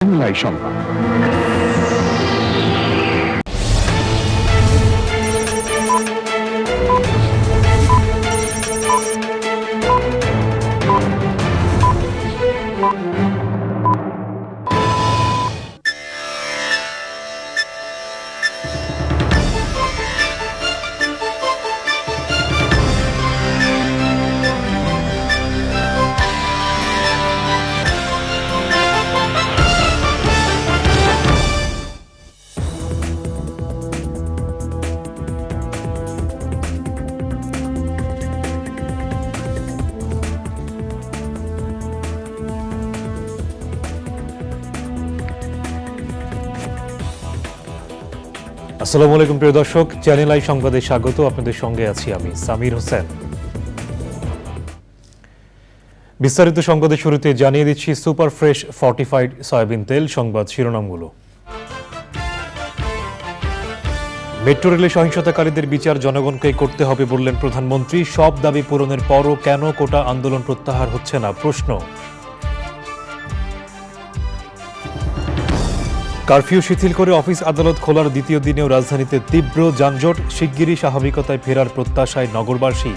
বাংলায় সংবাদ। আসসালামু আলাইকুম প্রিয় দর্শক, চ্যানেল আই সংবাদে স্বাগত। আপনাদের সঙ্গে আছি আমি সামির হোসেন। বিস্তারিত সংবাদের শুরুতে জানিয়ে দিচ্ছি সুপার ফ্রেশ ফর্টিফাইড সয়াবিন তেল সংবাদ শিরোনামগুলো। মেট্রো রেলে সহিংসতাকারীদের বিচার জনগণকেই করতে হবে বললেন প্রধানমন্ত্রী। সব দাবি পূরণের পরও কেন কোটা আন্দোলন প্রত্যাহার হচ্ছে না প্রশ্ন। কারফিউ শিথিল করে অফিস আদালত খোলার দ্বিতীয় দিনেও রাজধানীতে তীব্র যানজট, শিগগিরই স্বাভাবিকতায় ফেরার প্রত্যাশায় নগরবাসী।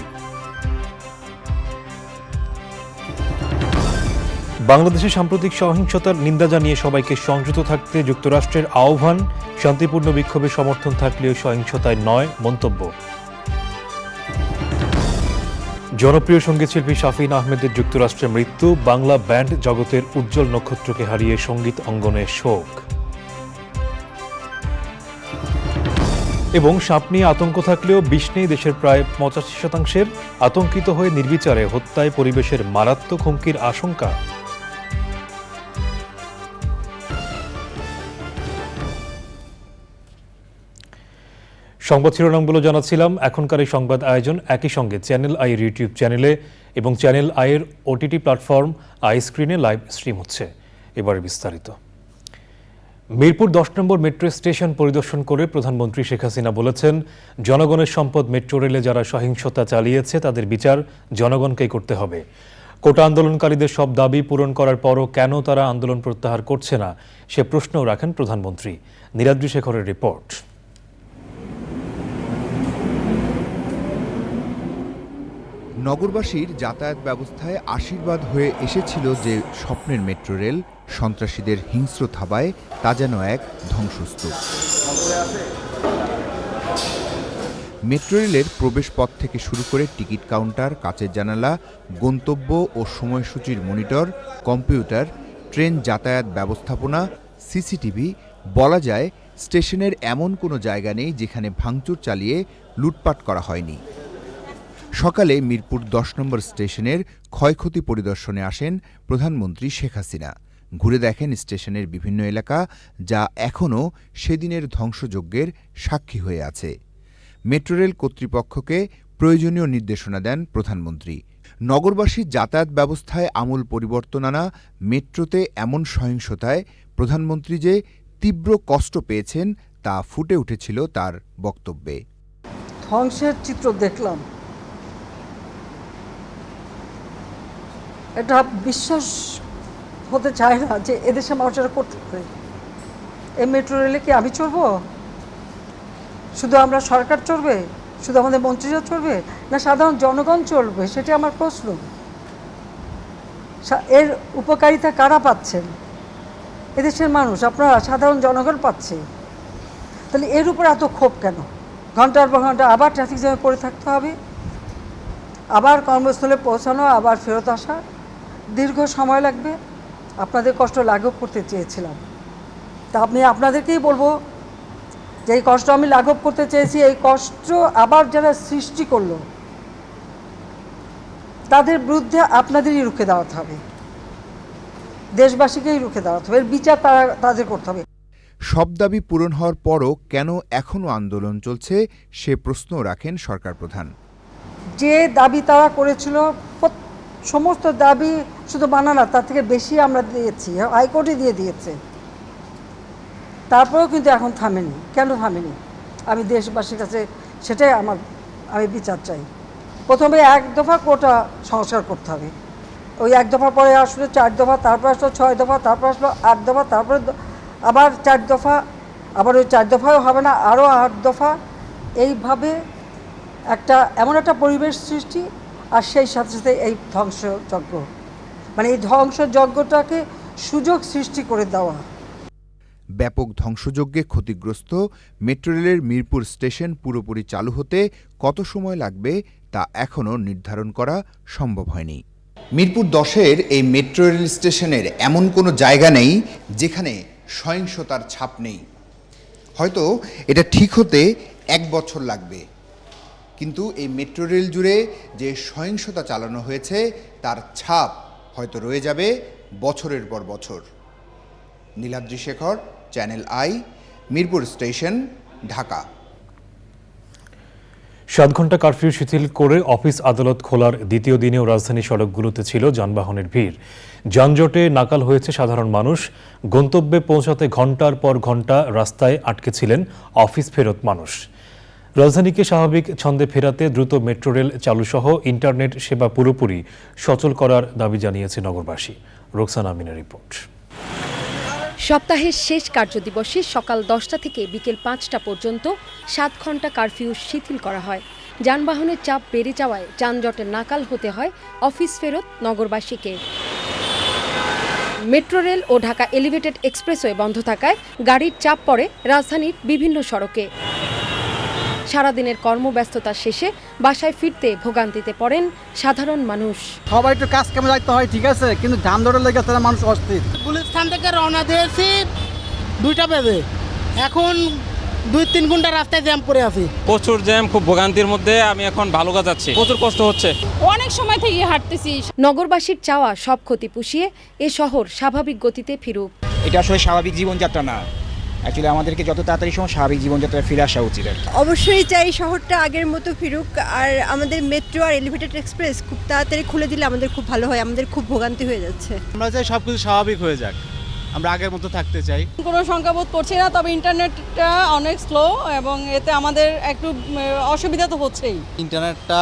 বাংলাদেশে সাম্প্রতিক সহিংসতার নিন্দা জানিয়ে সবাইকে সংযত থাকতে যুক্তরাষ্ট্রের আহ্বান, শান্তিপূর্ণ বিক্ষোভে সমর্থন থাকলেও সহিংসতায় নয় মন্তব্য। জনপ্রিয় সঙ্গীতশিল্পী শাফিন আহমেদের যুক্তরাষ্ট্রে মৃত্যু, বাংলা ব্যান্ড জগতের উজ্জ্বল নক্ষত্রকে হারিয়ে সঙ্গীত অঙ্গনে শোক। এবং সাপ নিয়ে আতঙ্ক থাকলেও বিষ নেই দেশের প্রায় 85%। আতঙ্কিত হয়ে নির্বিচারে হত্যায় পরিবেশের মারাত্মক হুমকির আশঙ্কা। সংবাদ শিরোনামগুলো জানাচ্ছিলাম। এখনকার এই সংবাদ আয়োজন একই সঙ্গে চ্যানেল আইয়ের ইউটিউব চ্যানেলে এবং চ্যানেল আইয়ের ওটিটি প্ল্যাটফর্ম আই স্ক্রিনে লাইভ স্ট্রিম হচ্ছে। এবারে বিস্তারিত। মিরপুর 10 নম্বর মেট্রো স্টেশন পরিদর্শন করে প্রধানমন্ত্রী শেখ হাসিনা বলেছেন, জনগণের সম্পদ মেট্রো রেলে যারা সহিংসতা চালিয়েছে তাদের বিচার জনগণকেই করতে হবে। কোটা আন্দোলনকারীদের সব দাবি পূরণ করার পরও কেন তারা আন্দোলন প্রত্যাহার করছে না সে প্রশ্নও রাখেন প্রধানমন্ত্রী। নীলাদ্রি শেখরের রিপোর্ট। নগরবাসীর যাতায়াত ব্যবস্থায় আশীর্বাদ হয়ে এসেছিল যে স্বপ্নের মেট্রো রেল, সন্ত্রাসীদের হিংস্র থাবায় তা যেন এক ধ্বংসস্তূপ। মেট্রো রেলের প্রবেশপথ থেকে শুরু করে টিকিট কাউন্টার, কাচের জানালা, গন্তব্য ও সময়সূচির মনিটর, কম্পিউটার, ট্রেন যাতায়াত ব্যবস্থাপনা, সিসিটিভি, বলা যায় স্টেশনের এমন কোনো জায়গা নেই যেখানে ভাঙচুর চালিয়ে লুটপাট করা হয়নি। সকালে মিরপুর 10 নম্বর স্টেশনের ক্ষয়ক্ষতি পরিদর্শনে আসেন প্রধানমন্ত্রী শেখ হাসিনা। ঘুরে দেখেন স্টেশনের বিভিন্ন এলাকা, যা এখনও সেদিনের ধ্বংসযজ্ঞের সাক্ষী হয়ে আছে। মেট্রো রেল কর্তৃপক্ষকে প্রয়োজনীয় নির্দেশনা দেন প্রধানমন্ত্রী। নগরবাসীর যাতায়াত ব্যবস্থায় আমূল পরিবর্তন আনা, মেট্রোতে এমন সহিংসতায় প্রধানমন্ত্রী যে তীব্র কষ্ট পেয়েছেন তা ফুটে উঠেছিল তার বক্তব্যে। ধ্বংসের চিত্র দেখলাম, এটা বিশ্বাস হতে চায় না যে এদেশে মানুষেরা করতে পারে। এই মেট্রো রেলে কি আমি চড়বো? শুধু আমরা সরকার চড়বে? শুধু আমাদের মন্ত্রীরা চড়বে? না সাধারণ জনগণ চড়বে? সেটা আমার প্রশ্ন। এর উপকারিতা কারা পাচ্ছেন? এদেশের মানুষ, আপনারা, সাধারণ জনগণ পাচ্ছে। তাহলে এর উপর এত ক্ষোভ কেন? ঘন্টার পর ঘন্টা আবার ট্রাফিক জ্যামে পড়ে থাকতে হবে, আবার কর্মস্থলে পৌঁছানো, আবার ফেরত আসা, দীর্ঘ সময় লাগবে। আপনাদের কষ্ট লাঘব করতে চেয়েছিলাম, তা আমি আপনাদেরকেই বলবো যে এই কষ্ট আমি লাঘব করতে চেয়েছি। এই কষ্ট আবার যারা সৃষ্টি করলো তাদের বিরুদ্ধে আপনাদেরই রুখে দাঁড়াতে হবে, দেশবাসীকেই রুখে দাঁড়াতে হবে। এর বিচার তাদের করতে হবে। সব দাবি পূরণ হওয়ার পরও কেন এখনও আন্দোলন চলছে সে প্রশ্ন রাখেন সরকার প্রধান। যে দাবি তারা করেছিল, সমস্ত দাবি শুধু মানা না, তার থেকে বেশি আমরা দিয়েছি, হাইকোর্টে দিয়ে দিয়েছে। তারপরেও কিন্তু এখন থামেনি। কেন থামেনি? আমি দেশবাসীর কাছে সেটাই আমি বিচার চাই। প্রথমে 1 দফা কোটা সংস্কার করতে হবে, ওই 1 দফা পরে আসলো 4 দফা, তারপর আসলো 6 দফা, তারপর আসলো 8 দফা, তারপরে আবার 4 দফা, আবার ওই 4 দফাও হবে না, আরও 8 দফা। এইভাবে এমন একটা পরিবেশ সৃষ্টি, আর সেই সাথে সাথে এই ধ্বংসযজ্ঞ, মানে এই ধ্বংসযজ্ঞটাকে সুযোগ সৃষ্টি করে দেওয়া। ব্যাপক ধ্বংসযজ্ঞে ক্ষতিগ্রস্ত মেট্রো রেলের মিরপুর স্টেশন পুরোপুরি চালু হতে কত সময় লাগবে তা এখনও নির্ধারণ করা সম্ভব হয়নি। মিরপুর 10-এর এই মেট্রো রেল স্টেশনের এমন কোনো জায়গা নেই যেখানে সহিংসতার ছাপ নেই। হয়তো এটা ঠিক হতে 1 বছর লাগবে, কিন্তু এই মেট্রো রেল জুড়ে যে সহিংসতা চালানো হয়েছে তার ছাপ হয়তো রয়ে যাবে বছরের পর বছর। Niladri Shekhar, channel I, Mirpur station, Dhaka. 7 ঘন্টা কারফিউ শিথিল করে অফিস আদালত খোলার দ্বিতীয় দিনেও রাজধানী সড়কগুলোতে ছিল যানবাহনের ভিড়। যানজটে নাকাল হয়েছে সাধারণ মানুষ। গন্তব্যে পৌঁছাতে ঘন্টার পর ঘন্টা রাস্তায় আটকে ছিলেন অফিস ফেরত মানুষ। রাজধানীকে স্বাভাবিক ছন্দে ফেরাতে দ্রুত মেট্রো রেল চালুসহ ইন্টারনেট সেবা পুরোপুরি সচল করার দাবি জানিয়েছে নগরবাসী। রোকসানা আমিনের রিপোর্ট। সপ্তাহের শেষ কার্যদিবসে সকাল 10টা থেকে বিকেল 5টা পর্যন্ত 7 ঘন্টা কারফিউ শিথিল করা হয়। যানবাহনের চাপ বেড়ে যাওয়ায় যানজটে নাকাল হতে হয় অফিস ফেরত নগরবাসীকে। মেট্রো রেল ও ঢাকা এলিভেটেড এক্সপ্রেসওয়ে বন্ধ থাকায় গাড়ির চাপ পড়ে রাজধানীর বিভিন্ন সড়কে। সারাদিনের কর্মব্যস্ততা শেষে বাসায় ফিরতে ভোগান্তিতে পড়েন সাধারণ মানুষ। সবাই একটু কাজ কামে যাইতে হয়, ঠিক আছে, কিন্তু যানজটের লেগে তারা মানুষ অস্থির। গুলিস্তান থেকে রওনা দিয়েছি 2টা বেজে, এখন 2-3 ঘন্টা রাস্তায় জ্যাম পড়ে আছি। প্রচুর জ্যাম, খুব ভোগান্তির মধ্যে আমি এখন ভালুকা যাচ্ছি, প্রচুর কষ্ট হচ্ছে, অনেক সময় থেকে হাঁটতেছি। নগরবাসীর চাওয়া সব ক্ষতি পুষিয়ে এ শহর স্বাভাবিক গতিতে ফিরুক। এটা আসলে স্বাভাবিক জীবনযাত্রা না, অ্যাকচুয়ালি আমাদেরকে যত তাড়াতাড়ি সময় স্বাভাবিক জীবনযাত্রায় ফিরে আসা উচিত। অবশ্যই চাই শহরটা আগের মতো ফিরুক, আর আমাদের মেট্রো আর এলিভেটেড এক্সপ্রেস খুব তাড়াতাড়ি খুলে দিলে আমাদের খুব ভালো হয়। আমাদের খুব ভোগান্তি হয়ে যাচ্ছে। আমরা চাই সব কিছু স্বাভাবিক হয়ে যাক, আমরা আগের মতো থাকতে চাই। কোনো সংখ্যাবোধ করছি না, তবে ইন্টারনেটটা অনেক স্লো এবং এতে আমাদের একটু অসুবিধা তো হচ্ছেই। ইন্টারনেটটা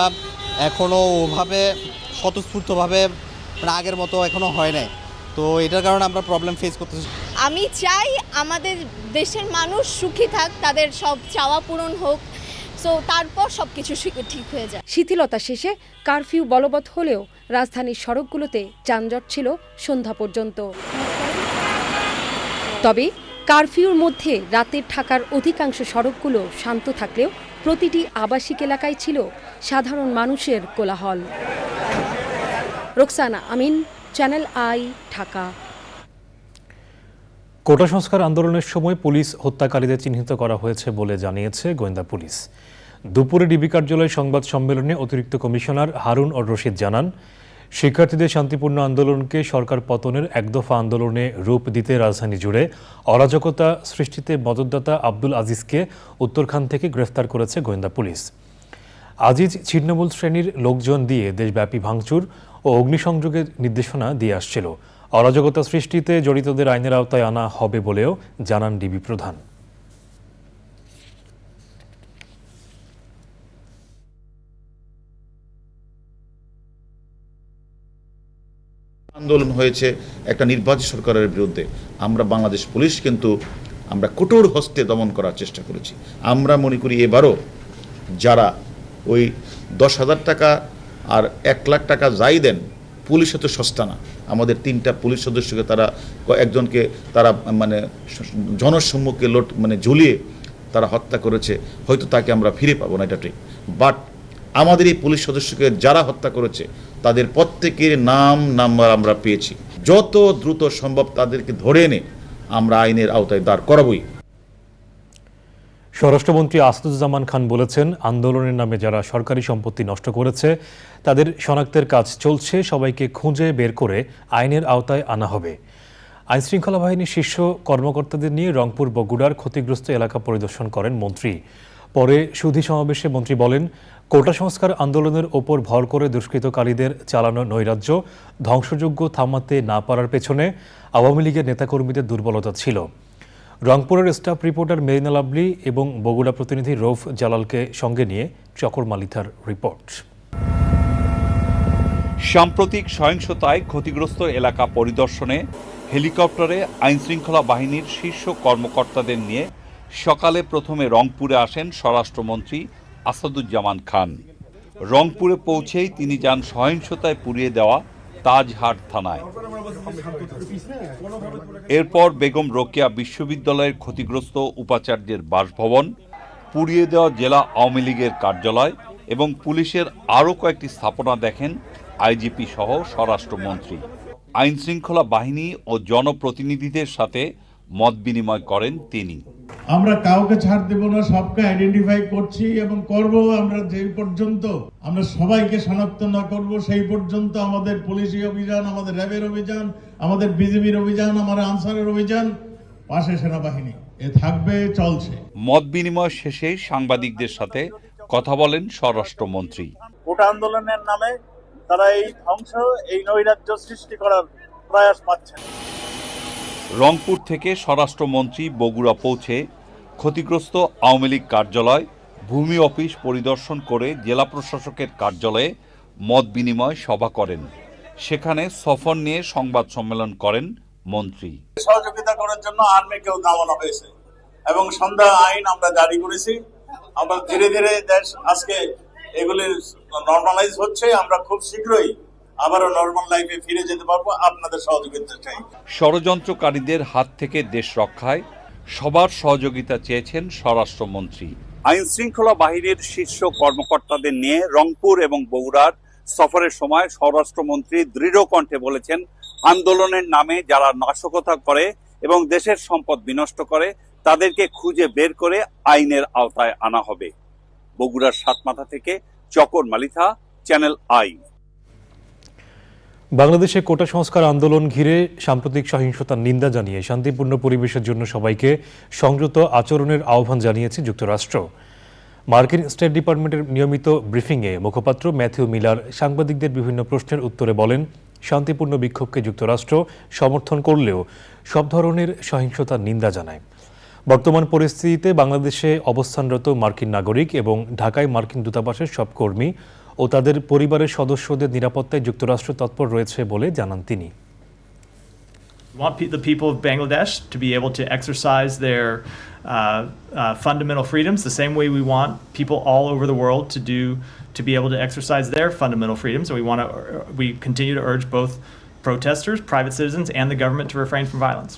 এখনও ওভাবে স্বতঃস্ফূর্তভাবে আগের মতো এখনও হয় নাই, তো এটার কারণে আমরা প্রবলেম ফেস করতেছি। আমি চাই আমাদের দেশের মানুষ সুখী থাক, তাদের সব চাওয়া পূরণ হোক, সো তারপর সব কিছু ঠিক হয়ে যায়। শিথিলতা শেষে কারফিউ বলবৎ হলেও রাজধানীর সড়কগুলোতে যানজট ছিল সন্ধ্যা পর্যন্ত। তবে কারফিউর মধ্যে রাতের ঢাকার অধিকাংশ সড়কগুলো শান্ত থাকলেও প্রতিটি আবাসিক এলাকায় ছিল সাধারণ মানুষের কোলাহল। রোকসানা আমিন, চ্যানেল আই, ঢাকা। কোটা সংস্কার আন্দোলনের সময় পুলিশ হত্যাকারীদের চিহ্নিত করা হয়েছে বলে জানিয়েছে গোয়েন্দা পুলিশ। দুপুরে ডিবি কার্যালয়ে সংবাদ সম্মেলনে অতিরিক্ত কমিশনার হারুন অর রশিদ জানান, শিক্ষার্থীদের শান্তিপূর্ণ আন্দোলনকে সরকার পতনের একদফা আন্দোলনে রূপ দিতে রাজধানী জুড়ে অরাজকতা সৃষ্টিতে মদতদাতা আব্দুল আজিজকে উত্তরখান থেকে গ্রেফতার করেছে গোয়েন্দা পুলিশ। আজিজ ছিন্নমূল শ্রেণীর লোকজন দিয়ে দেশব্যাপী ভাঙচুর ও অগ্নিসংযোগের নির্দেশনা দিয়ে আসছিল। অরাজকতা সৃষ্টিতে জড়িতদের আইনের আওতায় আনা হবে বলেও জানান ডিবি প্রধান। আন্দোলন হয়েছে একটা নির্বাচিত সরকারের বিরুদ্ধে। আমরা বাংলাদেশ পুলিশ কিন্তু আমরা কঠোর হস্তে দমন করার চেষ্টা করেছি। আমরা মনে করি এবারও যারা ওই 10,000 টাকা আর 1 লাখ টাকা যাই দেন, পুলিশ এত সস্তা না। আমাদের 3টা পুলিশ সদস্যকে তারা একজনকে তারা মানে জনসম্মুখে ঝুলিয়ে তারা হত্যা করেছে। হয়তো তাকে আমরা ফিরে পাবো না, এটা ঠিক, বাট আমাদের এই পুলিশ সদস্যকে যারা হত্যা করেছে তাদের প্রত্যেকের নাম নাম্বার আমরা পেয়েছি। যত দ্রুত সম্ভব তাদেরকে ধরে এনে আমরা আইনের আওতায় দাঁড় করাবই। স্বরাষ্ট্রমন্ত্রী আসাদুজ্জামান খান বলেছেন, আন্দোলনের নামে যারা সরকারি সম্পত্তি নষ্ট করেছে তাদের শনাক্তের কাজ চলছে, সবাইকে খুঁজে বের করে আইনের আওতায় আনা হবে। আইনশৃঙ্খলা বাহিনীর শীর্ষ কর্মকর্তাদের নিয়ে রংপুর বগুড়ার ক্ষতিগ্রস্ত এলাকা পরিদর্শন করেন মন্ত্রী। পরে সুধী সমাবেশে মন্ত্রী বলেন, কোটা সংস্কার আন্দোলনের ওপর ভর করে দুষ্কৃতকারীদের চালানো নৈরাজ্য ধ্বংসযজ্ঞ থামাতে না পারার পেছনে আওয়ামী লীগের নেতাকর্মীদের দুর্বলতা ছিল। রংপুরের স্টাফ রিপোর্টার মেরিনা লাভলি এবং বগুড়া প্রতিনিধি রৌফ জালালকে সঙ্গে নিয়ে চকর মালিথার রিপোর্ট। সাম্প্রতিক সহিংসতায় ক্ষতিগ্রস্ত এলাকা পরিদর্শনে হেলিকপ্টারে আইনশৃঙ্খলা বাহিনীর শীর্ষ কর্মকর্তাদের নিয়ে সকালে প্রথমে রংপুরে আসেন স্বরাষ্ট্রমন্ত্রী আসাদুজ্জামান খান। রংপুরে পৌঁছেই তিনি যান সহিংসতায় পুড়িয়ে দেওয়া তাজহাট থানায়। এরপর বেগম রোকেয়া বিশ্ববিদ্যালয়ের ক্ষতিগ্রস্ত উপাচার্যের বাসভবন, পুড়িয়ে দেওয়া জেলা আওয়ামী লীগের কার্যালয় এবং পুলিশের আরও কয়েকটি স্থাপনা দেখেন আইজিপি সহ স্বরাষ্ট্রমন্ত্রী। আইনশৃঙ্খলা বাহিনী ও জনপ্রতিনিধিদের সাথে মত বিনিময় করেন তিনি। আমরা কাউকে ছাড় দেব না, সবকে আইডেন্টিফাই করছি এবং করব। আমরা যে পর্যন্ত আমরা সবাইকে শনাক্ত না করব সেই পর্যন্ত আমাদের পুলিশি অভিযান, আমাদের র্যাবের অভিযান, আমাদের বিজিবির অভিযান, আমাদের আনসারের অভিযান, পাশে সেনাবাহিনী এ থাকবে, চলছে। মত বিনিময় শেষে সাংবাদিকদের সাথে কথা বলেন স্বরাষ্ট্রমন্ত্রী। কোটা আন্দোলনের নামে তারা এই ধ্বংস, এই নৈরাজ্য সৃষ্টি করার প্রয়াস পাচ্ছে। রংপুর থেকে স্বরাষ্ট্রমন্ত্রী বগুড়া পৌঁছে ক্ষতিগ্রস্ত আওয়ামী লীগ কার্যালয়, ভূমি অফিস পরিদর্শন করে জেলা প্রশাসকের কার্যালয়ে মত বিনিময় সভা করেন। সেখানে সফর নিয়ে সংবাদ সম্মেলন করেন মন্ত্রী। সহযোগিতা করার জন্য আর্মিকেও নামানো হয়েছে এবং সন্ধ্যা আইন আমরা জারি করেছি। আমরা ধীরে ধীরে দেশ আজকে এগুলি নর্মালাইজ হচ্ছে। আমরা খুব শীঘ্রই আবারও নর্মাল লাইফে ফিরে যেতে পারবো, আপনাদের সহযোগিতা চাই। ষড়যন্ত্রকারীদের হাত থেকে দেশ রক্ষায় সবার সহযোগিতা চেয়েছেন স্বরাষ্ট্রমন্ত্রী। আইন শৃঙ্খলা বাহিনীর শীর্ষ কর্মকর্তাদের নিয়ে রংপুর এবং বগুড়ার সফরের সময় স্বরাষ্ট্রমন্ত্রী দৃঢ় কণ্ঠে বলেছেন, আন্দোলনের নামে যারা নাশকতা করে এবং দেশের সম্পদ বিনষ্ট করে তাদেরকে খুঁজে বের করে আইনের আওতায় আনা হবে। বগুড়ার সাতমাথা থেকে চকর মালিথা, চ্যানেল আই। বাংলাদেশে কোটা সংস্কার আন্দোলন ঘিরে সাম্প্রতিক সহিংসতার নিন্দা জানিয়ে শান্তিপূর্ণ পরিবেশের জন্য সবাইকে সংযত আচরণের আহ্বান জানিয়েছে যুক্তরাষ্ট্র। মার্কিন স্টেট ডিপার্টমেন্টের নিয়মিত ব্রিফিংয়ে মুখপাত্র ম্যাথিউ মিলার সাংবাদিকদের বিভিন্ন প্রশ্নের উত্তরে বলেন, শান্তিপূর্ণ বিক্ষোভকে যুক্তরাষ্ট্র সমর্থন করলেও সব ধরনের সহিংসতার নিন্দা জানায়। বর্তমান পরিস্থিতিতে বাংলাদেশে অবস্থানরত মার্কিন নাগরিক এবং ঢাকায় মার্কিন দূতাবাসের সব কর্মী ও তাদের পরিবারের সদস্যদের নিরাপত্তায় যুক্তরাষ্ট্র তৎপর রয়েছে বলে জানান তিনি। We want the people of Bangladesh to be able to exercise their fundamental freedoms the same way we want people all over the world to be able to exercise their fundamental freedoms. And we continue to urge both protesters, private citizens, and the government to refrain from violence.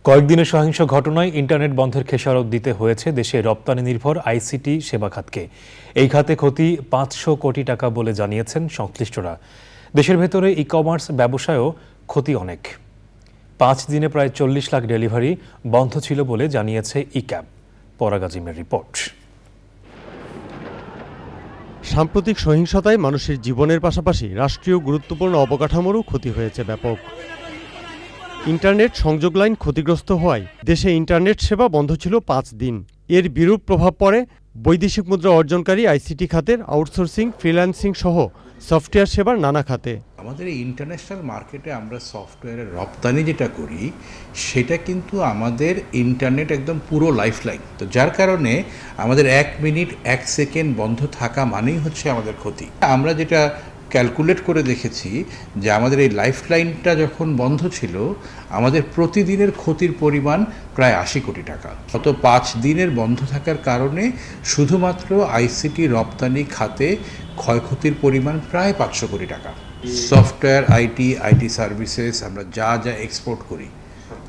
কয়েকদিনের সহিংস ঘটনায় internet বন্ধের খেসারত দিতে হয়েছে দেশের রপ্তানি নির্ভর ICT সেবা খাতকে। এই খাতে ক্ষতি 500 কোটি টাকা বলে জানিয়েছেন সংশ্লিষ্টরা। দেশের ভেতরে ই কমার্স ব্যবসায়ও ক্ষতি অনেক। 5 দিনে প্রায় 40 লাখ ডেলিভারি বন্ধ ছিল বলে জানিয়েছে ইক্যাব। পরাগাজিমের রিপোর্ট। সাম্প্রতিক সহিংসতায় মানুষের জীবনের পাশাপাশি রাষ্ট্রীয় গুরুত্বপূর্ণ অবকাঠামোরও ক্ষতি হয়েছে ব্যাপক। ইন্টারনেট সংযোগ লাইন ক্ষতিগ্রস্ত হওয়ায় দেশে ইন্টারনেট সেবা বন্ধ ছিল 5 দিন। এর বিরূপ প্রভাব পড়ে বৈদেশিক মুদ্রা অর্জনকারী আইসিটি খাতের আউটসোর্সিং, ফ্রিল্যান্সিং সহ সফটওয়্যার সেবার নানা খাতে। আমাদের এই ইন্টারন্যাশনাল মার্কেটে আমরা সফটওয়্যারের রপ্তানি যেটা করি সেটা কিন্তু আমাদের ইন্টারনেট একদম পুরো লাইফলাইন। তো যার কারণে আমাদের 1 মিনিট 1 সেকেন্ড বন্ধ থাকা মানেই হচ্ছে আমাদের ক্ষতি। আমরা যেটা ক্যালকুলেট করে দেখেছি যে আমাদের এই লাইফলাইনটা যখন বন্ধ ছিল আমাদের প্রতিদিনের ক্ষতির পরিমাণ প্রায় 80 কোটি টাকা। গত 5 দিনের বন্ধ থাকার কারণে শুধুমাত্র আইসিটি রপ্তানি খাতে ক্ষয়ক্ষতির পরিমাণ প্রায় 500 কোটি টাকা। সফটওয়্যার, আইটি সার্ভিসেস আমরা যা যা এক্সপোর্ট করি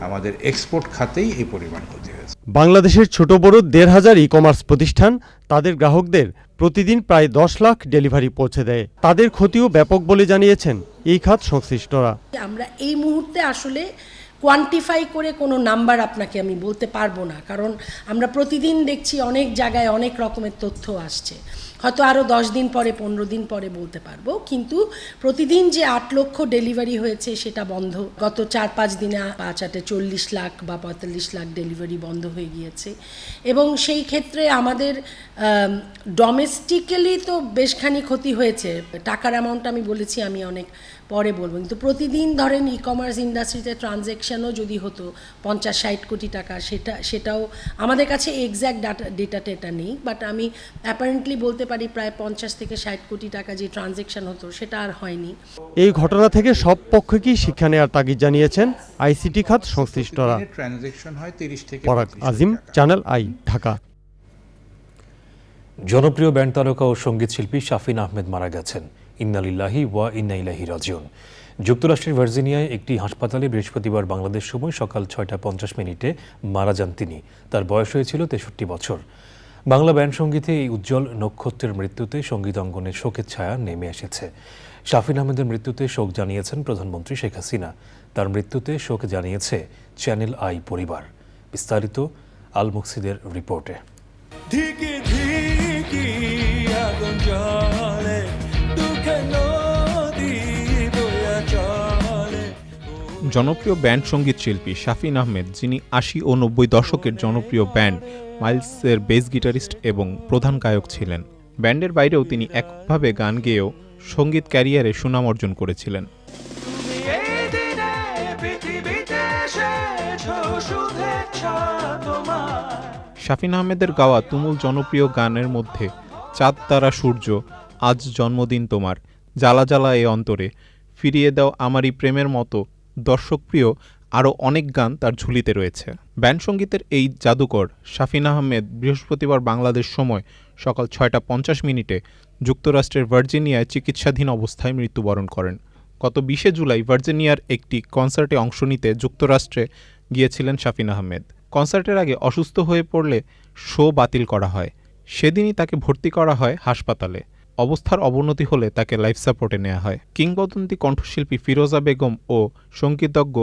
আমাদের এক্সপোর্ট খাতেই এই পরিমাণ ক্ষতি হয়েছে। বাংলাদেশের ছোট বড় 1,500 ই কমার্স প্রতিষ্ঠান তাদের গ্রাহকদের প্রতিদিন প্রায় 10 লাখ ডেলিভারি পৌঁছে দেয়। তাদের ক্ষতিও ব্যাপক বলে জানিয়েছেন এই খাত সংশ্লিষ্টরা। আমরা এই মুহূর্তে আসলে কোয়ান্টিফাই করে কোনো নাম্বার আপনাকে আমি বলতে পারবো না, কারণ আমরা প্রতিদিন দেখছি অনেক জায়গায় অনেক রকমের তথ্য আসছে। হয়তো আরও 10 দিন পরে, 15 দিন পরে বলতে পারবো, কিন্তু প্রতিদিন যে 8 লক্ষ ডেলিভারি হয়েছে সেটা বন্ধ। গত 4-5 দিনে 5-8 40 লাখ বা 45 লাখ ডেলিভারি বন্ধ হয়ে গিয়েছে। এবং সেই ক্ষেত্রে আমাদের ডোমেস্টিক্যালি তো বেশখানি ক্ষতি হয়েছে। টাকার অ্যামাউন্ট আমি বলেছি আমি অনেক পরে বলবো, কিন্তু প্রতিদিন ধরেন ই কমার্স ইন্ডাস্ট্রিতে ট্রানজ্যাকশানও যদি হতো 50-60 কোটি টাকা, সেটাও আমাদের কাছে এক্স্যাক্ট ডেটাটা নেই, বাট আমি অ্যাপারেন্টলি বলতে পারি প্রায় 50 থেকে 60 কোটি টাকা যে ট্রানজ্যাকশন হতো সেটা আর হয়নি। এই ঘটনা থেকে সব পক্ষকেই শিক্ষা নেওয়ার তাগিদ জানিয়েছেন আইসিটি খাত সংশ্লিষ্টরা। ট্রানজ্যাকশন হয় 30 থেকে পরাগ আজিম, চ্যানেল আই, ঢাকা। জনপ্রিয় ব্যান্ড তারকা ও সঙ্গীত শিল্পী শাফিন আহমেদ মারা গেছেন। ইন্না লিল্লাহি ওয়া ইন্না ইলাইহি রাজিউন। যুক্তরাষ্ট্রের ভার্জিনিয়ায় একটি হাসপাতালে বৃহস্পতিবার বাংলাদেশ সময় সকাল 6:50 মারা যান তিনি। তার বয়স হয়েছিল 63 বছর। বাংলা ব্যান্ড সঙ্গীতে এই উজ্জ্বল নক্ষত্রের মৃত্যুতে সঙ্গীত অঙ্গনে শোকের ছায়া নেমে এসেছে। শাফিন আহমেদের মৃত্যুতে শোক জানিয়েছেন প্রধানমন্ত্রী শেখ হাসিনা। তার মৃত্যুতে শোক জানিয়েছে চ্যানেল আই পরিবার। বিস্তারিত আল মুকসিদের রিপোর্টে। জনপ্রিয় ব্যান্ড সঙ্গীত শিল্পী শাফিন আহমেদ, যিনি 80 ও 90 দশকের জনপ্রিয় ব্যান্ড মাইলসের বেস গিটারিস্ট এবং প্রধান গায়ক ছিলেন। ব্যান্ডের বাইরেও তিনি এককভাবে গান গেয়েও সঙ্গীত ক্যারিয়ারে সুনাম অর্জন করেছিলেন। শাফিন আহমেদের গাওয়া তুমুল জনপ্রিয় গানের মধ্যে চাঁদ তারা সূর্য, আজ জন্মদিন তোমার, জ্বালা জ্বালা এ অন্তরে, ফিরিয়ে দাও আমারই প্রেমের মতো দর্শকপ্রিয় আরও অনেক গান তার ঝুলিতে রয়েছে। ব্যান্ড সঙ্গীতের এই জাদুকর শাফিন আহমেদ বৃহস্পতিবার বাংলাদেশ সময় সকাল 6:50 যুক্তরাষ্ট্রের ভার্জিনিয়ায় চিকিৎসাধীন অবস্থায় মৃত্যুবরণ করেন। গত 20 জুলাই ভার্জিনিয়ার একটি কনসার্টে অংশ নিতে যুক্তরাষ্ট্রে গিয়েছিলেন শাফিন আহমেদ। কনসার্টের আগে অসুস্থ হয়ে পড়লে শো বাতিল করা হয়। সেদিনই তাকে ভর্তি করা হয় হাসপাতালে। অবস্থার অবনতি হলে তাকে লাইফ সাপোর্টে নেওয়া হয়। কিংবদন্তি কণ্ঠশিল্পী ফিরোজা বেগম ও সঙ্গীতজ্ঞ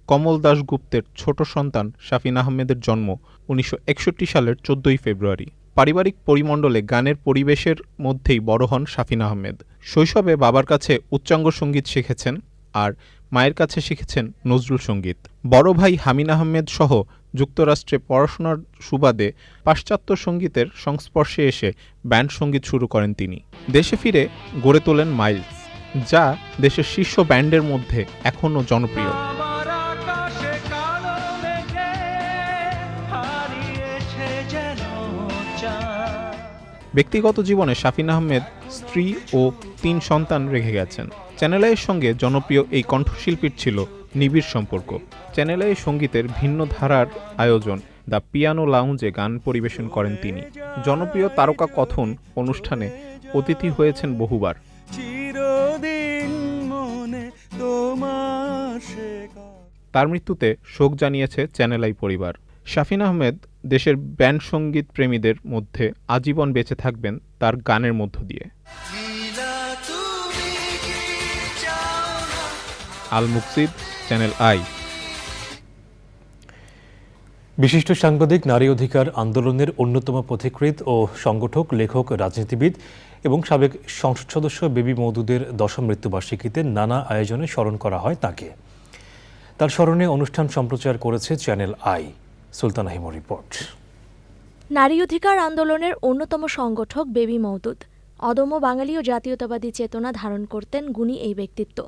কমল দাশগুপ্তের ছোট সন্তান শাফিন আহমেদের জন্ম 1961 সালের 14 ফেব্রুয়ারি। পারিবারিক পরিমণ্ডলে গানের পরিবেশের মধ্যেই বড় হন শাফিন আহমেদ। শৈশবে বাবার কাছে উচ্চাঙ্গ সঙ্গীত শিখেছেন আর মায়ের কাছে শিখেছেন নজরুল সঙ্গীত। বড় ভাই হামিন আহমেদ সহ যুক্তরাষ্ট্রে পড়াশোনার সুবাদে পাশ্চাত্য সঙ্গীতের সংস্পর্শে এসে ব্যান্ড সঙ্গীত শুরু করেন তিনি। দেশে ফিরে গড়ে তোলেন মাইলস, যা দেশের শীর্ষ ব্যান্ডের মধ্যে এখনও জনপ্রিয়। ব্যক্তিগত জীবনে শাফিন আহমেদ স্ত্রী ও 3 সন্তান রেখে গেছেন। চ্যানেল আইয়ের সঙ্গে জনপ্রিয় এই কণ্ঠশিল্পীর ছিল নিবিড় সম্পর্ক। চ্যানেল আই সঙ্গীতের ভিন্ন ধারার আয়োজন দ্য পিয়ানো লাউঞ্জে গান পরিবেশন করেন তিনি। জনপ্রিয় তারকা কথন অনুষ্ঠানে অতিথি হয়েছেন বহুবার। তার মৃত্যুতে শোক জানিয়েছে চ্যানেল আই পরিবার। শাফিন আহমেদ দেশের ব্যান্ড সঙ্গীত প্রেমীদের মধ্যে আজীবন বেঁচে থাকবেন তার গানের মধ্য দিয়ে। আল মুকসিদ, চ্যানেল আই। বিশিষ্ট সাংবাদিক, নারী অধিকার আন্দোলনের অন্যতম পথিকৃৎ ও সংগঠক, লেখক, রাজনীতিবিদ এবং সাবেক সংসদ সদস্য বেবি মওদুদের 10ম মৃত্যুবার্ষিকীতে নানা আয়োজনে স্মরণ করা হয় তাকে। তার স্মরণে অনুষ্ঠান সম্প্রচার করেছে চ্যানেল আই। সুলতানা হিমুর রিপোর্ট। নারী অধিকার আন্দোলনের অন্যতম সংগঠক বেবি মওদুদ অদম্য বাঙালি ও জাতীয়তাবাদী চেতনা ধারণ করতেন গুণী এই ব্যক্তিত্ব।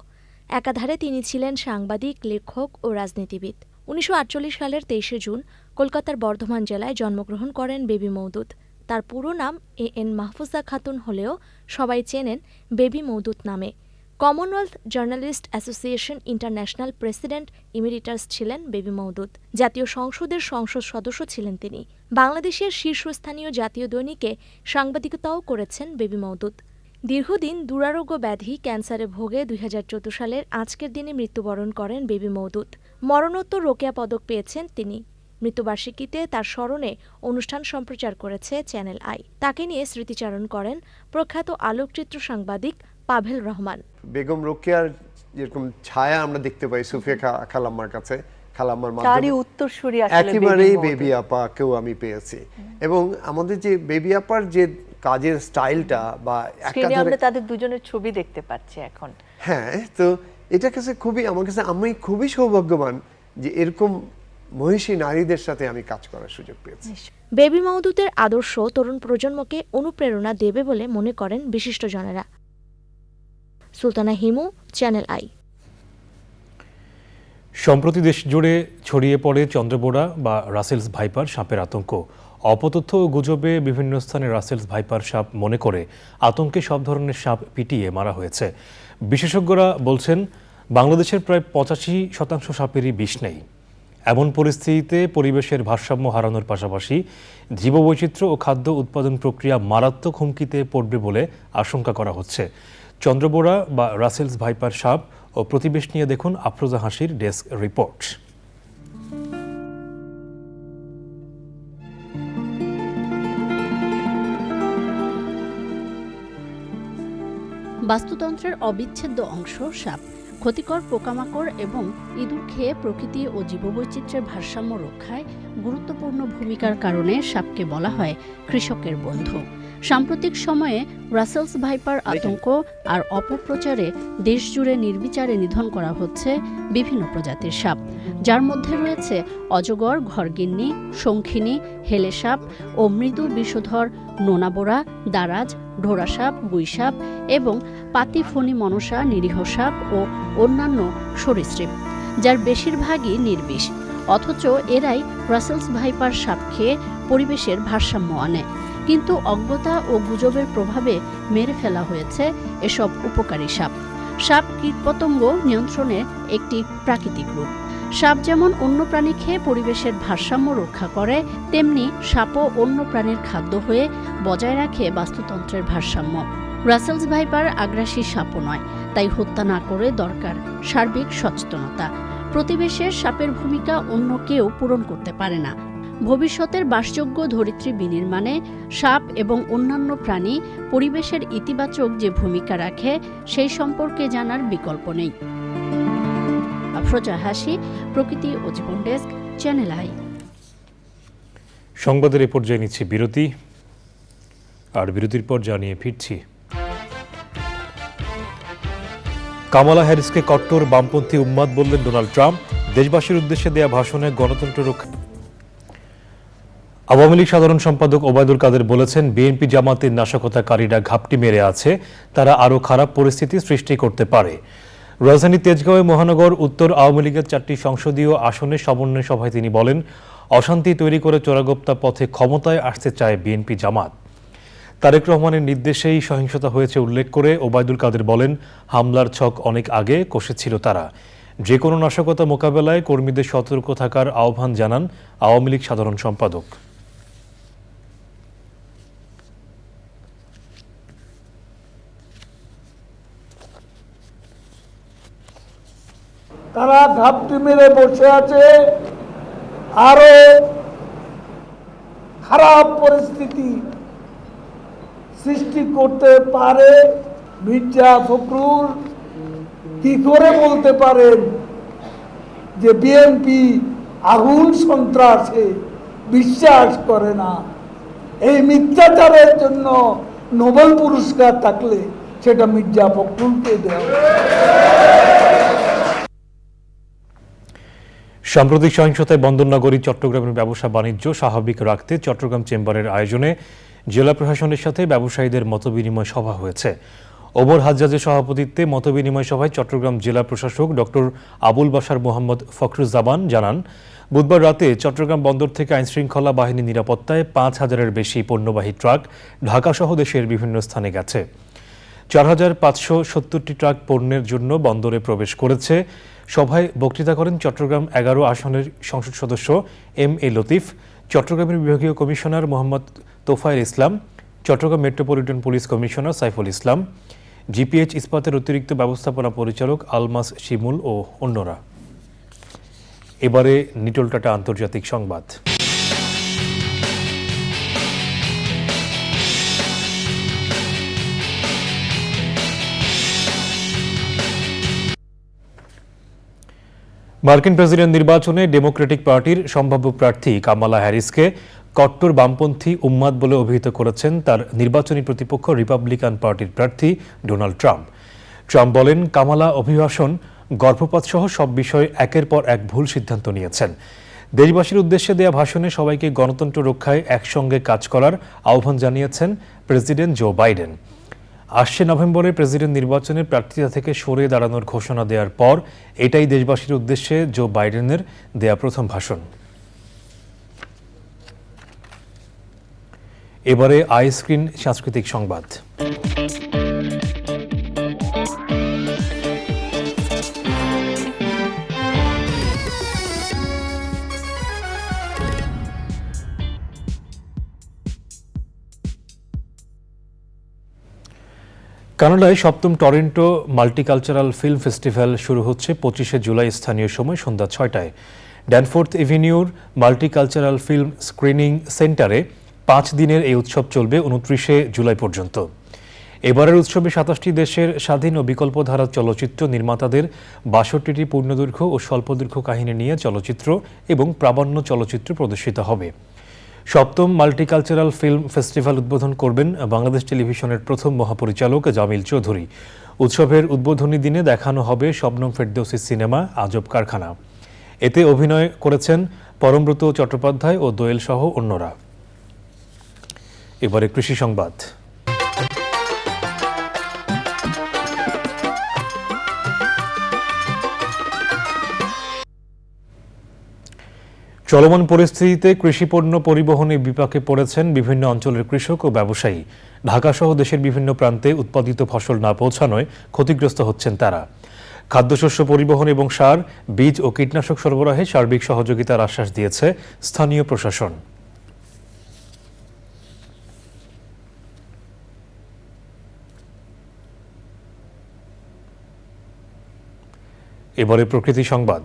একাধারে তিনি ছিলেন সাংবাদিক, লেখক ও রাজনীতিবিদ। 1948 সালের 23 জুন কলকাতার বর্ধমান জেলায় জন্মগ্রহণ করেন বেবি মওদুদ। তার পুরো নাম এএন মাহফুজা খাতুন হলেও সবাই চেনেন বেবি মওদুদ নামে। Commonwealth journalist association international president emeritus ছিলেন বেবি মওদুদ। জাতীয় সংসদের সংসদ সদস্য ছিলেন তিনি। বাংলাদেশের শীর্ষস্থানীয় জাতীয় দৈনিকে সাংবাদিকতাও করেছেন বেবি মওদুদ। দীর্ঘদিন দুরারোগ্য ব্যাধি ক্যান্সারে ভোগে 2014 সালের আজকের দিনে মৃত্যুবরণ করেন বেবি মওদুদ। মরণোত্তর রোকেয়া পদক পেয়েছেন তিনি। মৃত্যুবার্ষিকীতে তার স্মরণে অনুষ্ঠান সম্প্রচার করেছে চ্যানেল আই। তাকে নিয়ে স্মৃতিচারণ করেন প্রখ্যাত আলোকচিত্র সাংবাদিক পাভেল রহমান। বেগম রোকেয়ার যেরকম ছায়া আমরা দেখতে পাই সুফিয়া খালাম্মার কাছে, খালাম্মার মাধ্যমে উত্তরসূরি একেবারেই বেবি আপাকেও আমি পেয়েছি। এবং আমাদের যে বেবি আপার যে কাজের স্টাইলটা বা আমরা তাদের দুজনের ছবি দেখতে পাচ্ছি এখন। হ্যাঁ, তো এটা কাছে খুবই আমার কাছে আমি খুবই সৌভাগ্যবান যে এরকম মহিষী নারীদের সাথে আমি কাজ করার সুযোগ পেয়েছি। বেবি মওদুদের আদর্শ তরুণ প্রজন্মকে অনুপ্রেরণা দেবে বলে মনে করেন বিশিষ্টজনেরা। Sultana Himu, channel I. সম্প্রতি দেশ জুড়ে ছড়িয়ে পড়ে চন্দ্রবোড়া বা রাসেলস ভাইপার সাপের আতঙ্ক। অপতথ্য ও গুজবে বিভিন্ন স্থানে রাসেলস ভাইপার সাপ মনে করে আতঙ্কে সব ধরনের সাপ পিটিয়ে মারা হয়েছে। বিশেষজ্ঞরা বলছেন বাংলাদেশের প্রায় 85% সাপেরই বিষ নেই। এমন পরিস্থিতিতে পরিবেশের ভারসাম্য হারানোর পাশাপাশি জীববৈচিত্র্য ও খাদ্য উৎপাদন প্রক্রিয়া মারাত্মক হুমকিতে পড়বে বলে আশঙ্কা করা হচ্ছে। চন্দ্রবোরা বা রাসেলস ভাইপার সাপ ও প্রতিবেশ নিয়ে দেখুন আফরোজা হাসির ডেস্ক রিপোর্ট। বাস্তুতন্ত্রের অবিচ্ছেদ্য অংশ সাপ। ক্ষতিকর পোকামাকড় এবং ইঁদুর খেয়ে প্রকৃতি ও জীববৈচিত্র্যের ভারসাম্য রক্ষায় গুরুত্বপূর্ণ ভূমিকার কারণে সাপকে বলা হয় কৃষকের বন্ধু। সাম্প্রতিক সময়ে রাসেলস ভাইপার আতঙ্ক আর অপপ্রচারে দেশজুড়ে নির্বিচারে নিধন করা হচ্ছে বিভিন্ন প্রজাতির সাপ, যার মধ্যে রয়েছে অজগর, ঘরগিন্নি, শঙ্খিনী, হেলে সাপ ও মৃদু বিষধর নোনাবোরা, দারাজ, ঢোড়া সাপ, গুইসাপ এবং পাতিফণি মনসা, নিরীহ সাপ ও অন্যান্য সরীসৃপ, যার বেশিরভাগই নির্বিষ। অথচ এরাই রাসেলস ভাইপার সাপ খেয়ে পরিবেশের ভারসাম্য আনে। কিন্তু অজ্ঞতা ও গুজবের প্রভাবে মেরে ফেলা হয়েছে এসব উপকারী সাপ। সাপ কীটপতঙ্গ নিয়ন্ত্রণের একটি প্রাকৃতিক রূপ। সাপ যেমন অন্য প্রাণী খেয়ে পরিবেশের ভারসাম্য রক্ষা করে, তেমনি সাপও অন্য প্রাণীর খাদ্য হয়ে বজায় রাখে বাস্তুতন্ত্রের ভারসাম্য। রাসেলস ভাইপার আগ্রাসী সাপও নয়, তাই হত্যা না করে দরকার সার্বিক সচেতনতা। প্রতিবেশের সাপের ভূমিকা অন্য কেউ পূরণ করতে পারে না। ভবিষ্যতের বাসযোগ্য ধরিত্রী বিনির্মাণে সাপ এবং অন্যান্য প্রাণী পরিবেশের ইতিবাচক যে ভূমিকা রাখে সেই সম্পর্কে জানার বিকল্প নেই। আফরোজা হাসি, প্রকৃতি ও জীবন ডেস্ক, চ্যানেল আই। সংবাদের এ পর্যায়ে নিচ্ছি বিরতি, আর বিরতির পর জানিয়ে ফিরছি। কামালা হ্যারিসকে কট্টর বামপন্থী উন্মাদ বললেন ডোনাল্ড ট্রাম্প। দেশবাসীর উদ্দেশ্যে দেয়া ভাষণে গণতন্ত্র রক্ষা। আওয়ামী লীগ সাধারণ সম্পাদক ওবায়দুল কাদের বলেছেন, বিএনপি জামাতের নাশকতাকারীরা ঘাপটি মেরে আছে, তারা আরও খারাপ পরিস্থিতি সৃষ্টি করতে পারে। রাজধানী তেজগাঁওয়ে মহানগর উত্তর আওয়ামী লীগের 4টি সংসদীয় আসনে সমন্বয় সভায় তিনি বলেন, অশান্তি তৈরি করে চোরাগোপ্তা পথে ক্ষমতায় আসতে চায় বিএনপি জামাত। তারেক রহমানের নির্দেশেই সহিংসতা হয়েছে উল্লেখ করে ওবায়দুল কাদের বলেন, হামলার ছক অনেক আগে কষেছিল তারা। যে কোনো নাশকতা মোকাবেলায় কর্মীদের সতর্ক থাকার আহ্বান জানান আওয়ামী লীগ সাধারণ সম্পাদক। তারা ঘাপটি মেরে বসে আছে, আরো খারাপ পরিস্থিতি সৃষ্টি করতে পারে। মির্জা ফখরুল কি করে বলতে পারেন যে বিএনপি আগুন সন্ত্রাসে বিশ্বাস করে না? এই মিথ্যাচারের জন্য নোবেল পুরস্কার থাকলে সেটা মির্জা ফখরুলকে দেওয়া। সাম্প্রতিক সহিংসতায় বন্দরনগরী চট্টগ্রামের ব্যবসা বাণিজ্য স্বাভাবিক রাখতে চট্টগ্রাম চেম্বারের আয়োজনে জেলা প্রশাসনের সাথে ব্যবসায়ীদের মতবিনিময় সভা হয়েছে। ওমর হাজ্জাজের সভাপতিত্বে মতবিনিময় সভায় চট্টগ্রাম জেলা প্রশাসক ডক্টর আবুল বাশার মোহাম্মদ ফখরুজ্জামান জানান, বুধবার রাতে চট্টগ্রাম বন্দর থেকে আইনশৃঙ্খলা বাহিনীর নিরাপত্তায় 5,000-এর বেশি পণ্যবাহী ট্রাক ঢাকাসহ দেশের বিভিন্ন স্থানে গেছে। 4,570টি ট্রাক পণ্যের জন্য বন্দরে প্রবেশ করেছে। সভায় বক্তৃতা করেন চট্টগ্রাম 11 আসনের সংসদ সদস্য এম.এ. লতিফ, চট্টগ্রামের বিভাগীয় commissioner Mohammad Tofayel Islam, Chattogram metropolitan police commissioner Saiful Islam, GPH ইস্পাতের অতিরিক্ত ব্যবস্থাপনা পরিচালক আলমাস শিমুল ও অন্যরা। এবারে নিটল টাটা আন্তর্জাতিক সংবাদ। মার্কিন প্রেসিডেন্ট নির্বাচনে ডেমোক্রেটিক পার্টির সম্ভাব্য প্রার্থী কামালা হ্যারিসকে কট্টর বামপন্থী উন্মাদ বলে অভিহিত করেছেন তার নির্বাচনী প্রতিপক্ষ রিপাবলিকান পার্টির প্রার্থী ডোনাল্ড ট্রাম্প। ট্রাম্প বলেন, কামালা অভিভাষণ, গর্ভপাত সহ সব বিষয়ে একের পর এক ভুল সিদ্ধান্ত নিয়েছেন। দেশবাসীর উদ্দেশ্যে দেয়া ভাষণে সবাইকে গণতন্ত্র রক্ষায় একসঙ্গে কাজ করার আহ্বান জানিয়েছেন প্রেসিডেন্ট জো বাইডেন। আসছে নভেম্বরে প্রেসিডেন্ট নির্বাচনের প্রার্থিতা থেকে সরে দাঁড়ানোর ঘোষণা দেওয়ার পর এটাই দেশবাসীর উদ্দেশ্যে জো বাইডেনের দেয়া প্রথম ভাষণ। এবারে আইস্ক্রিন সাংস্কৃতিক সংবাদ। কানাডায় 7ম টরন্টো মাল্টিকালচারাল ফিল্ম ফেস্টিভ্যাল শুরু হচ্ছে 25শে জুলাই স্থানীয় সময় সন্ধ্যা 6টায়। ড্যানফোর্থ এভিনিউর মাল্টিকালচারাল ফিল্ম স্ক্রিনিং সেন্টারে 5 দিনের এই উৎসব চলবে 29শে জুলাই পর্যন্ত। এবারের উৎসবে 27টি দেশের স্বাধীন ও বিকল্পধারা চলচ্চিত্র নির্মাতাদের 62টি পূর্ণদৈর্ঘ্য ও স্বল্পদৈর্ঘ্য কাহিনী নিয়ে চলচ্চিত্র এবং প্রামাণ্য চলচ্চিত্র প্রদর্শিত হবে। 7ম মাল্টিকালচারাল ফিল্ম ফেস্টিভ্যাল উদ্বোধন করবেন বাংলাদেশ টেলিভিশনের প্রথম মহাপরিচালক জামিল চৌধুরী। উৎসবের উদ্বোধনী দিনে দেখানো হবে শবনম ফেরদৌসীর সিনেমা আজব কারখানা। এতে অভিনয় করেছেন পরমব্রত চট্টোপাধ্যায় ও দোয়েল সহ অন্যরা। এবারে কৃষি সংবাদ। চলমান পরিস্থিতিতে কৃষিপণ্য পরিবহনে বিপাকে পড়েছেন বিভিন্ন অঞ্চলের কৃষক ও ব্যবসায়ী। ঢাকাসহ দেশের বিভিন্ন প্রান্তে উৎপাদিত ফসল না পৌঁছানোয় ক্ষতিগ্রস্ত হচ্ছেন তারা। খাদ্যশস্য পরিবহন এবং সার, বীজ ও কীটনাশক সরবরাহে সার্বিক সহযোগিতার আশ্বাস দিয়েছে স্থানীয় প্রশাসন। এবারে প্রকৃতি সংবাদ।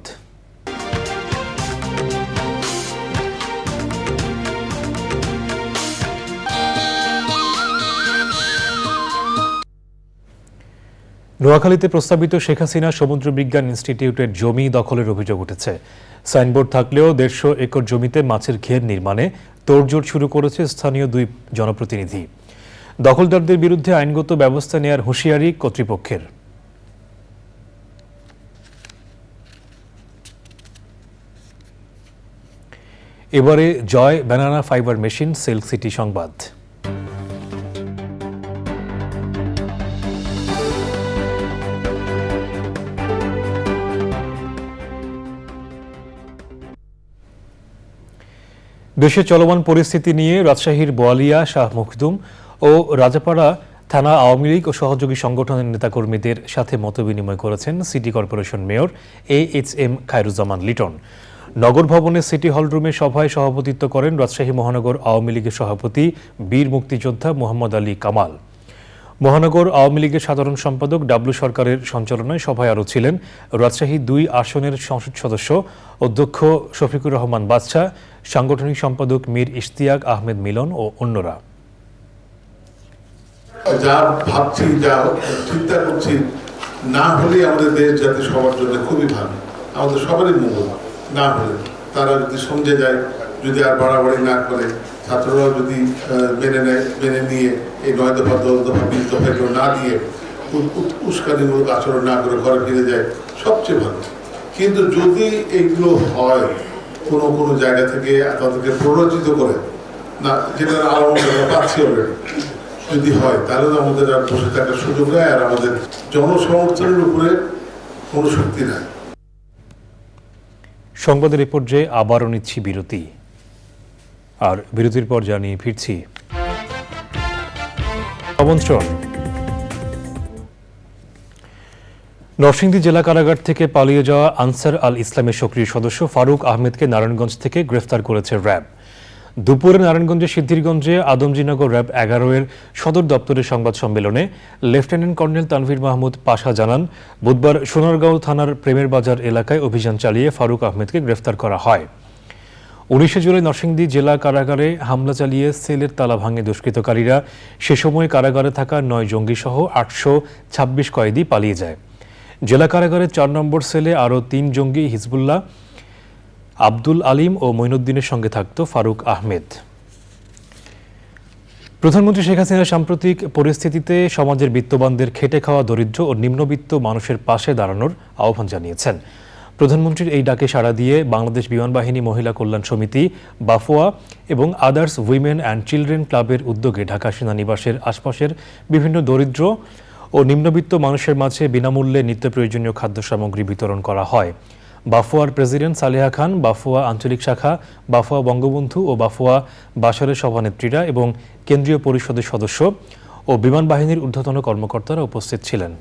নোয়াখালীতে প্রস্তাবিত শেখ হাসিনা সমুদ্র বিজ্ঞান ইনস্টিটিউটের জমি দখলের অভিযোগ উঠেছে। সাইনবোর্ড থাকলেও 150 একর জমিতে মাছের ঘের নির্মাণে তোড়জোড় শুরু করেছে স্থানীয় 2 জনপ্রতিনিধি। দখলদারদের বিরুদ্ধে আইনগত ব্যবস্থা নেয়ার হুঁশিয়ারি কর্তৃপক্ষের। এবারে জয় banana fibre machine silk city সংবাদ। দেশে চলমান পরিস্থিতি নিয়ে রাজশাহীর বোয়ালিয়া, শাহ মখদুম ও রাজাপাড়া থানা আওয়ামী লীগ ও সহযোগী সংগঠনের নেতাকর্মীদের সাথে মতবিনিময় করেছেন city corporation mayor AHM Khairuzzaman Liton. নগর ভবনের সিটি হল রুমে সভায় সভাপতিত্ব করেন রাজশাহী মহানগর আওয়ামী লীগের সভাপতি বীর মুক্তিযোদ্ধা মোহাম্মদ আলী কামাল। মহানগর আওয়ামী লীগের সাধারণ সম্পাদক ডাবলু সরকারের সঞ্চালনায় সভায় আরও ছিলেন রাজশাহী 2 আসনের সংসদ সদস্য অধ্যক্ষ শফিকুর রহমান বাদশা, সাংগঠনিক সম্পাদক মীর ইশতিয়াক আহমেদ মিলন ও অন্যরা। যা ভাবছি, যা চিন্তা করছি, না হলে আমাদের দেশ যাতে সবার জন্য খুবই ভালো, আমাদের সবারই মঙ্গল। না হলে তারা যদি সমঝে যায়, যদি আর বাড়াবাড়ি না করে, ছাত্ররাও যদি মেনে নেয়, মেনে নিয়ে এই 9 দফা 10 দফা 20 দফা এগুলো না দিয়ে উস্কানিমূলক আচরণ না করে ঘরে ফিরে যায়, সবচেয়ে ভালো। কিন্তু যদি এগুলো হয় কোনো জায়গা থেকে তাদেরকে প্ররোচিত করে, না যেটা আলো আমরা পাচ্ছি অলরেডি, যদি হয় তাহলে তো আমাদের আর বসে থাকার সুযোগ নেই, আর আমাদের জনসমর্থনের উপরে কোনো শক্তি নাই। সংবাদের এ পর্যায়ে আবারও নিচ্ছি বিরতি, আর বিরতির পর জানিয়ে ফিরছি। আমন্ত্রণ। নরসিংদী জেলা কারাগার থেকে পালিয়ে যাওয়া আনসার আল ইসলামের সক্রিয় সদস্য ফারুক আহমেদকে নারায়ণগঞ্জ থেকে গ্রেফতার করেছে র্যাব। দুপুরে নারায়ণগঞ্জের সিদ্ধিরগঞ্জে আদমজীনগর র্যাব 11-এর সদর দপ্তরের সংবাদ সম্মেলনে লেফটেন্যান্ট কর্নেল তানভীর মাহমুদ পাশা জানান, বুধবার সোনারগাঁও থানার প্রেমের বাজার এলাকায় অভিযান চালিয়ে ফারুক আহমেদকে গ্রেফতার করা হয়। 19শে জুলাই নরসিংদী জেলা কারাগারে হামলা চালিয়ে সেলের তালা ভাঙে দুষ্কৃতকারীরা। সে সময় কারাগারে থাকা 9 জঙ্গি সহ 826 কয়েদি পালিয়ে যায়। জেলা কারাগারের 4 নম্বর সেলে আরও 3 জঙ্গি হিজবুল্লাহ, আব্দুল আলিম ও মঈনুদ্দিনের সঙ্গে থাকত ফারুক আহমেদ। প্রধানমন্ত্রী শেখ হাসিনা সাম্প্রতিক পরিস্থিতিতে সমাজের বিত্তবানদের খেটে খাওয়া দরিদ্র ও নিম্নবিত্ত মানুষের পাশে দাঁড়ানোর আহ্বান জানিয়েছেন। প্রধানমন্ত্রীর এই ডাকে সাড়া দিয়ে বাংলাদেশ বিমান বাহিনী মহিলা কল্যাণ সমিতি, বাফোয়া এবং আদার্স উইমেন অ্যান্ড চিলড্রেন ক্লাবের উদ্যোগে ঢাকা সেনানিবাসের আশপাশের বিভিন্ন দরিদ্র ও নিম্নবিত্ত মানুষের মাঝে বিনামূল্যে নিত্য প্রয়োজনীয় খাদ্য সামগ্রী বিতরণ করা হয়। বাফুয়ার প্রেসিডেন্ট সালেহা খান, বাফুয়া আঞ্চলিক শাখা, বাফুয়া বঙ্গবন্ধু ও বাফুয়া বাশারের সভানেত্রীরা এবং কেন্দ্রীয় পরিষদের সদস্য ও বিমান বাহিনীর ঊর্ধ্বতন কর্মকর্তারা উপস্থিত ছিলেন।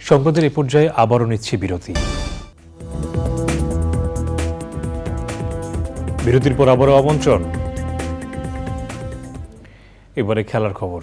সংবাদের এ পর্যায়ে আবারও নিচ্ছি বিরতি। বিরতির পর আবারও আমন্ত্রণ। এবারে খেলার খবর।